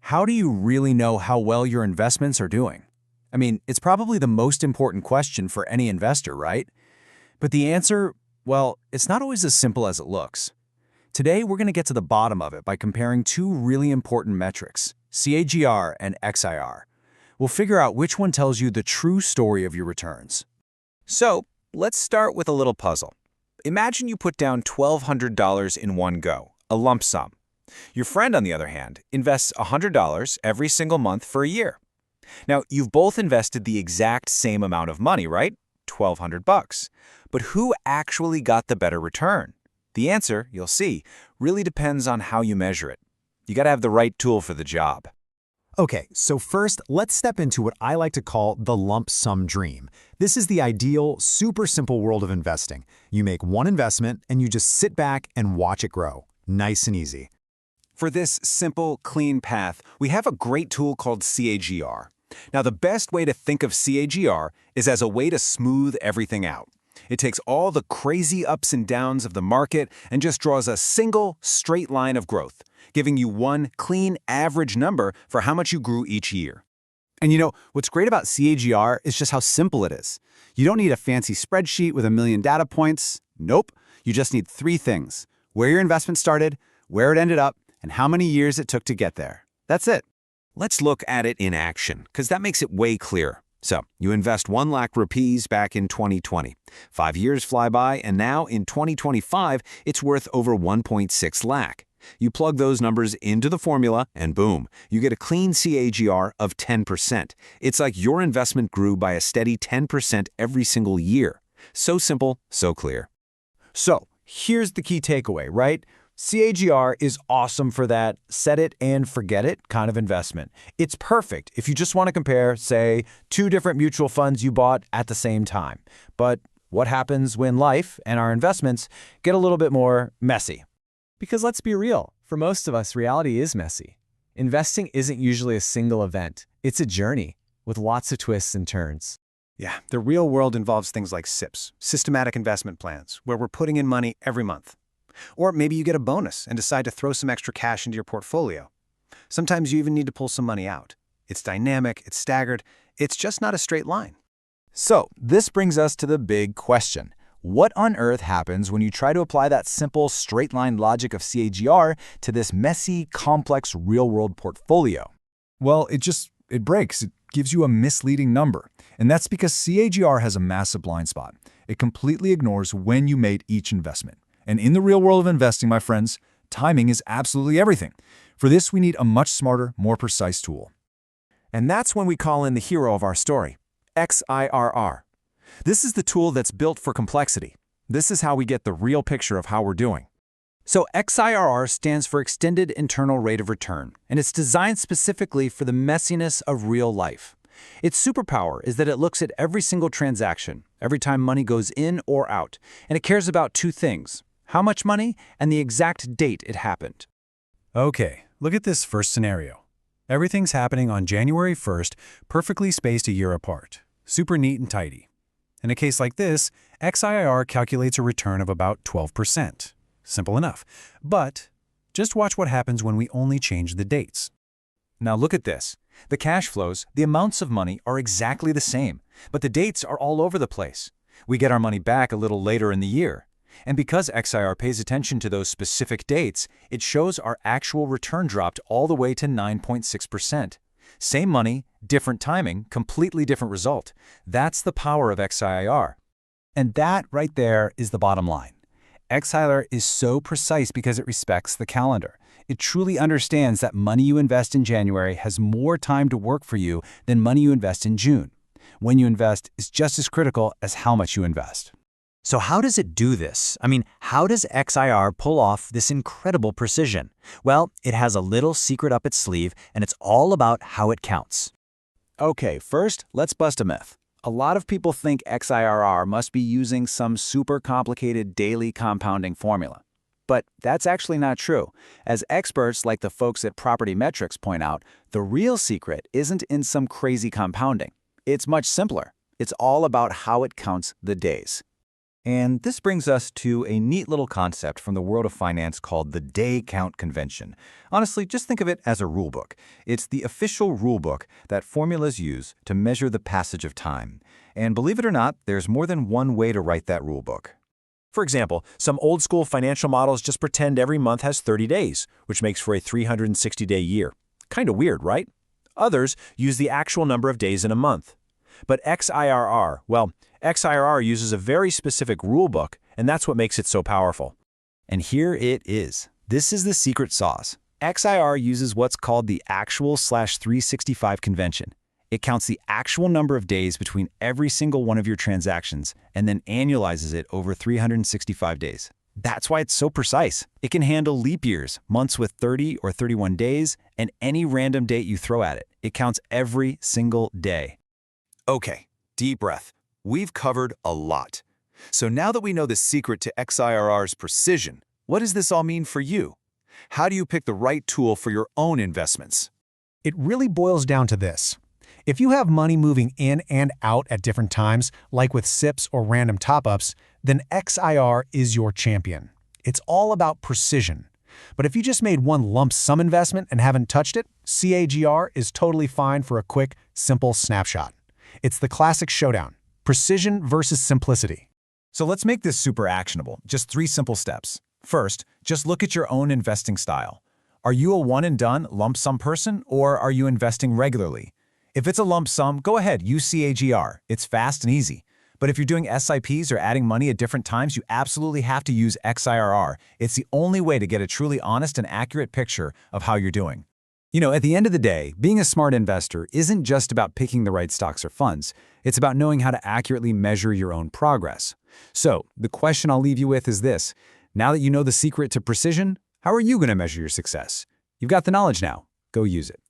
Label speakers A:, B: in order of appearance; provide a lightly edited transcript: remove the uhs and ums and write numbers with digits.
A: How do you really know how well your investments are doing? I mean, it's probably the most important question for any investor, right? But the answer, well, it's not always as simple as it looks. Today, we're going to get to the bottom of it by comparing two really important metrics, CAGR and XIRR. We'll figure out which one tells you the true story of your returns.
B: So, let's start with a little puzzle. Imagine you put down $1,200 in one go, a lump sum. Your friend, on the other hand, invests $100 every single month for a year. Now, you've both invested the exact same amount of money, right? $1,200. But who actually got the better return? The answer, you'll see, really depends on how you measure it. You gotta have the right tool for the job.
C: Okay, so first, let's step into what I like to call the lump sum dream. This is the ideal, super simple world of investing. You make one investment and you just sit back and watch it grow. Nice and easy.
B: For this simple, clean path, we have a great tool called CAGR. Now, the best way to think of CAGR is as a way to smooth everything out. It takes all the crazy ups and downs of the market and just draws a single, straight line of growth, giving you one clean average number for how much you grew each year.
D: And you know, what's great about CAGR is just how simple it is. You don't need a fancy spreadsheet with a million data points. Nope. You just need three things: where your investment started, where it ended up, and how many years it took to get there. That's it.
B: Let's look at it in action, because that makes it way clearer. So, you invest 1 lakh rupees back in 2020. 5 years fly by, and now in 2025, it's worth over 1.6 lakh. You plug those numbers into the formula, and boom, you get a clean CAGR of 10%. It's like your investment grew by a steady 10% every single year. So simple, so clear.
A: So, here's the key takeaway, right? CAGR is awesome for that set it and forget it kind of investment. It's perfect if you just want to compare, say, two different mutual funds you bought at the same time. But what happens when life and our investments get a little bit more messy?
E: Because let's be real, for most of us, reality is messy. Investing isn't usually a single event. It's a journey with lots of twists and turns.
F: Yeah, the real world involves things like SIPs, systematic investment plans, where we're putting in money every month. Or maybe you get a bonus and decide to throw some extra cash into your portfolio. Sometimes you even need to pull some money out. It's dynamic, it's staggered, it's just not a straight line.
A: So, this brings us to the big question. What on earth happens when you try to apply that simple straight-line logic of CAGR to this messy, complex, real-world portfolio?
G: Well, it breaks. It gives you a misleading number. And that's because CAGR has a massive blind spot. It completely ignores when you made each investment. And in the real world of investing, my friends, timing is absolutely everything. For this, we need a much smarter, more precise tool.
B: And that's when we call in the hero of our story, XIRR. This is the tool that's built for complexity. This is how we get the real picture of how we're doing.
A: So XIRR stands for Extended Internal Rate of Return, and it's designed specifically for the messiness of real life. Its superpower is that it looks at every single transaction, every time money goes in or out, and it cares about two things: how much money and the exact date it happened.
G: Okay, look at this first scenario. Everything's happening on January 1st, perfectly spaced a year apart. Super neat and tidy. In a case like this, XIRR calculates a return of about 12%. Simple enough. But just watch what happens when we only change the dates.
A: Now look at this. The cash flows, the amounts of money are exactly the same, but the dates are all over the place. We get our money back a little later in the year. And because XIRR pays attention to those specific dates, it shows our actual return dropped all the way to 9.6%. Same money, different timing, completely different result. That's the power of XIRR.
D: And that right there is the bottom line. XIRR is so precise because it respects the calendar. It truly understands that money you invest in January has more time to work for you than money you invest in June. When you invest is just as critical as how much you invest.
H: So how does it do this? I mean, how does XIRR pull off this incredible precision? Well, it has a little secret up its sleeve, and it's all about how it counts.
A: Okay, first, let's bust a myth. A lot of people think XIRR must be using some super complicated daily compounding formula. But that's actually not true. As experts like the folks at Property Metrics point out, the real secret isn't in some crazy compounding. It's much simpler. It's all about how it counts the days.
B: And this brings us to a neat little concept from the world of finance called the day count convention. Honestly, just think of it as a rulebook. It's the official rulebook that formulas use to measure the passage of time. And believe it or not, there's more than one way to write that rulebook. For example, some old-school financial models just pretend every month has 30 days, which makes for a 360-day year. Kind of weird, right? Others use the actual number of days in a month. But XIRR, well, XIRR uses a very specific rulebook, and that's what makes it so powerful. And here it is. This is the secret sauce. XIRR uses what's called the actual/365 convention. It counts the actual number of days between every single one of your transactions and then annualizes it over 365 days. That's why it's so precise. It can handle leap years, months with 30 or 31 days, and any random date you throw at it. It counts every single day. Okay, deep breath. We've covered a lot. So now that we know the secret to XIRR's precision, what does this all mean for you? How do you pick the right tool for your own investments?
G: It really boils down to this. If you have money moving in and out at different times, like with SIPs or random top-ups, then XIRR is your champion. It's all about precision. But if you just made one lump sum investment and haven't touched it, CAGR is totally fine for a quick, simple snapshot. It's the classic showdown. Precision versus simplicity.
A: So let's make this super actionable. Just 3 simple steps. First, just look at your own investing style. Are you a one-and-done lump sum person, or are you investing regularly? If it's a lump sum, go ahead, use CAGR. It's fast and easy. But if you're doing SIPs or adding money at different times, you absolutely have to use XIRR. It's the only way to get a truly honest and accurate picture of how you're doing. You know, at the end of the day, being a smart investor isn't just about picking the right stocks or funds. It's about knowing how to accurately measure your own progress. So, the question I'll leave you with is this. Now that you know the secret to precision, how are you going to measure your success? You've got the knowledge now. Go use it.